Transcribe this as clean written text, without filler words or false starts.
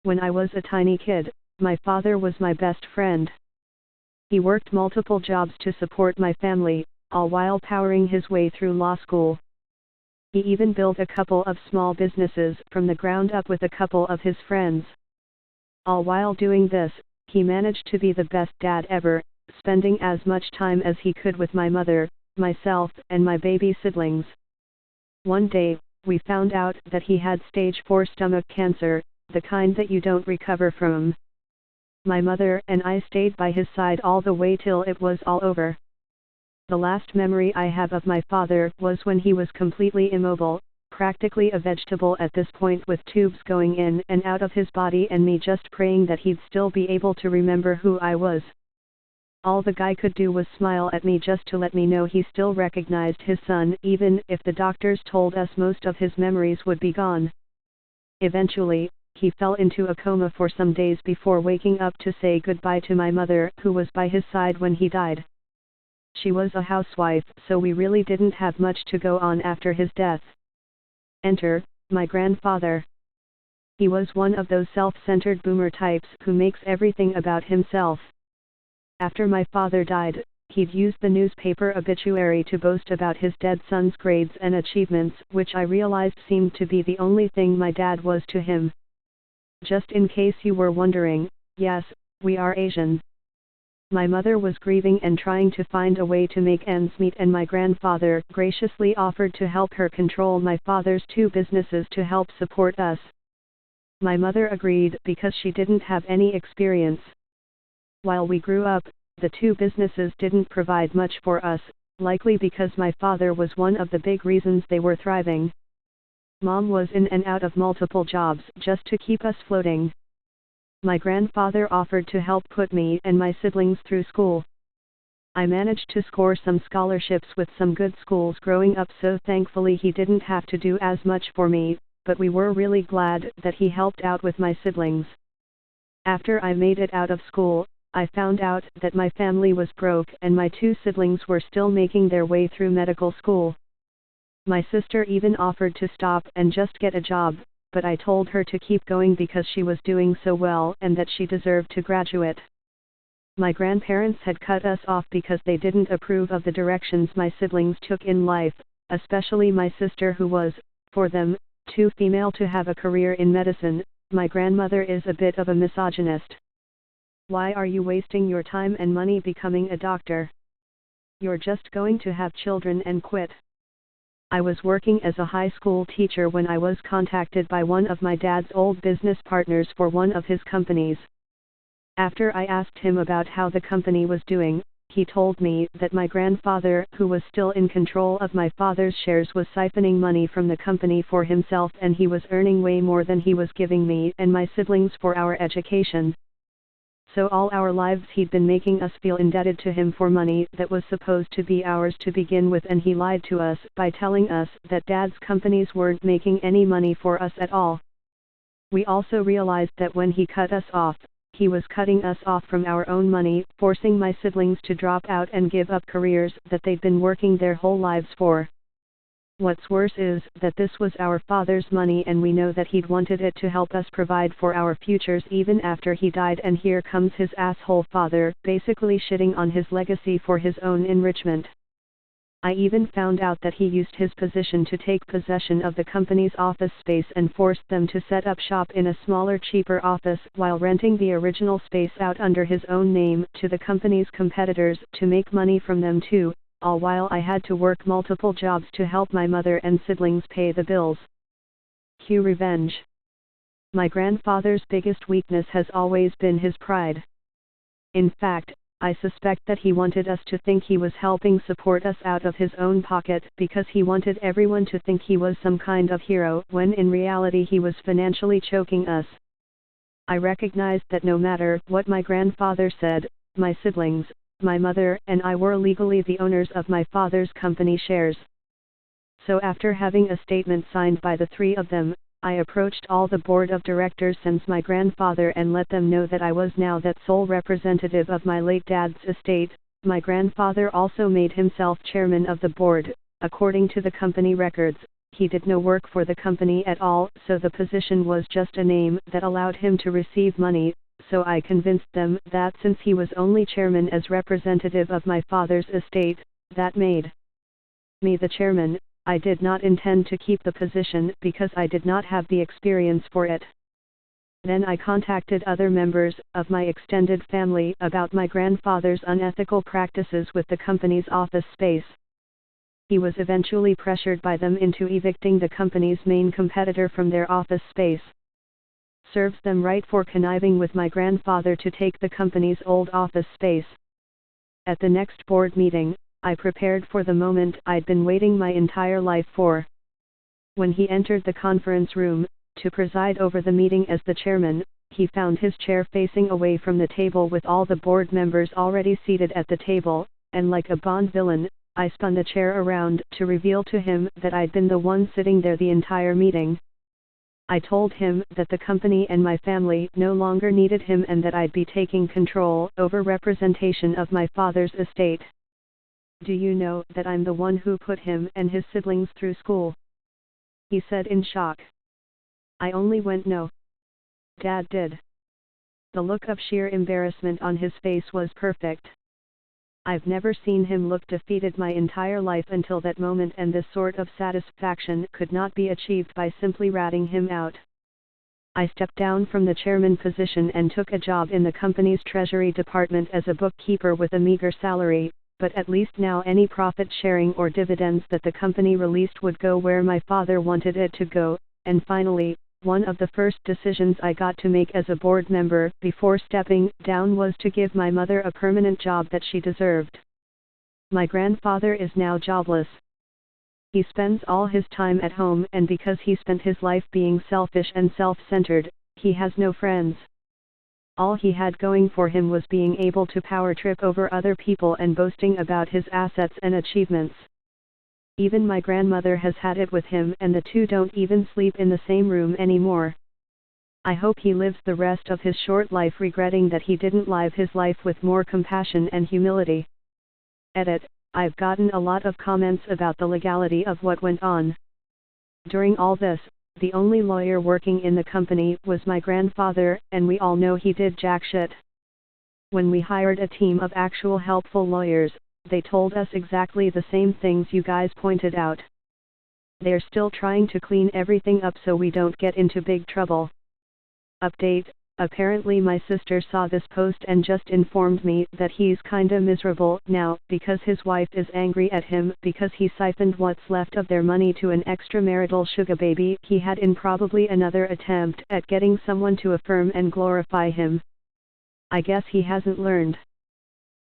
When I was a tiny kid, my father was my best friend. He worked multiple jobs to support my family, all while powering his way through law school. He even built a couple of small businesses from the ground up with a couple of his friends. All while doing this, he managed to be the best dad ever, spending as much time as he could with my mother, myself, and my baby siblings. One day, we found out that he had stage 4 stomach cancer, the kind that you don't recover from. My mother and I stayed by his side all the way till it was all over. The last memory I have of my father was when he was completely immobile, practically a vegetable at this point, with tubes going in and out of his body, and me just praying that he'd still be able to remember who I was. All the guy could do was smile at me just to let me know he still recognized his son, even if the doctors told us most of his memories would be gone. Eventually, he fell into a coma for some days before waking up to say goodbye to my mother, who was by his side when he died. She was a housewife, so we really didn't have much to go on after his death. Enter my grandfather. He was one of those self-centered boomer types who makes everything about himself. After my father died, he'd used the newspaper obituary to boast about his dead son's grades and achievements, which I realized seemed to be the only thing my dad was to him. Just in case you were wondering, yes, we are Asian. My mother was grieving and trying to find a way to make ends meet, and my grandfather graciously offered to help her control my father's 2 businesses to help support us. My mother agreed because she didn't have any experience. While we grew up, the 2 businesses didn't provide much for us, likely because my father was one of the big reasons they were thriving. Mom was in and out of multiple jobs just to keep us floating. My grandfather offered to help put me and my siblings through school. I managed to score some scholarships with some good schools growing up, so thankfully he didn't have to do as much for me, but we were really glad that he helped out with my siblings. After I made it out of school, I found out that my family was broke and my 2 siblings were still making their way through medical school. My sister even offered to stop and just get a job, but I told her to keep going because she was doing so well and that she deserved to graduate. My grandparents had cut us off because they didn't approve of the directions my siblings took in life, especially my sister, who was, for them, too female to have a career in medicine. My grandmother is a bit of a misogynist. Why are you wasting your time and money becoming a doctor? You're just going to have children and quit. I was working as a high school teacher when I was contacted by one of my dad's old business partners for one of his companies. After I asked him about how the company was doing, he told me that my grandfather, who was still in control of my father's shares, was siphoning money from the company for himself, and he was earning way more than he was giving me and my siblings for our education. So all our lives he'd been making us feel indebted to him for money that was supposed to be ours to begin with, and he lied to us by telling us that Dad's companies weren't making any money for us at all. We also realized that when he cut us off, he was cutting us off from our own money, forcing my siblings to drop out and give up careers that they'd been working their whole lives for. What's worse is that this was our father's money, and we know that he'd wanted it to help us provide for our futures even after he died, and here comes his asshole father, basically shitting on his legacy for his own enrichment. I even found out that he used his position to take possession of the company's office space and forced them to set up shop in a smaller, cheaper office while renting the original space out under his own name to the company's competitors to make money from them too, all while I had to work multiple jobs to help my mother and siblings pay the bills. Cue revenge. My grandfather's biggest weakness has always been his pride. In fact, I suspect that he wanted us to think he was helping support us out of his own pocket because he wanted everyone to think he was some kind of hero, when in reality he was financially choking us. I recognized that no matter what my grandfather said, my siblings, my mother, and I were legally the owners of my father's company shares. So after having a statement signed by the 3 of them, I approached all the board of directors since my grandfather and let them know that I was now that sole representative of my late dad's estate. My grandfather also made himself chairman of the board, according to the company records, he did no work for the company at all, so the position was just a name that allowed him to receive money, so I convinced them that since he was only chairman as representative of my father's estate, that made me the chairman. I did not intend to keep the position because I did not have the experience for it. Then I contacted other members of my extended family about my grandfather's unethical practices with the company's office space. He was eventually pressured by them into evicting the company's main competitor from their office space. Serves them right for conniving with my grandfather to take the company's old office space. At the next board meeting, I prepared for the moment I'd been waiting my entire life for. When he entered the conference room, to preside over the meeting as the chairman, he found his chair facing away from the table with all the board members already seated at the table, and like a Bond villain, I spun the chair around to reveal to him that I'd been the one sitting there the entire meeting. I told him that the company and my family no longer needed him and that I'd be taking control over representation of my father's estate. Do you know that I'm the one who put him and his siblings through school? He said in shock. I only went no. Dad did. The look of sheer embarrassment on his face was perfect. I've never seen him look defeated my entire life until that moment, and this sort of satisfaction could not be achieved by simply ratting him out. I stepped down from the chairman position and took a job in the company's treasury department as a bookkeeper with a meager salary, but at least now any profit sharing or dividends that the company released would go where my father wanted it to go. And finally, one of the first decisions I got to make as a board member before stepping down was to give my mother a permanent job that she deserved. My grandfather is now jobless. He spends all his time at home, and because he spent his life being selfish and self-centered, he has no friends. All he had going for him was being able to power trip over other people and boasting about his assets and achievements. Even my grandmother has had it with him, and the two don't even sleep in the same room anymore. I hope he lives the rest of his short life regretting that he didn't live his life with more compassion and humility. Edit: I've gotten a lot of comments about the legality of what went on. During all this, the only lawyer working in the company was my grandfather, and we all know he did jack shit. When we hired a team of actual helpful lawyers, they told us exactly the same things you guys pointed out. They're still trying to clean everything up so we don't get into big trouble. Update: apparently my sister saw this post and just informed me that he's kinda miserable now because his wife is angry at him because he siphoned what's left of their money to an extramarital sugar baby he had, in probably another attempt at getting someone to affirm and glorify him. I guess he hasn't learned.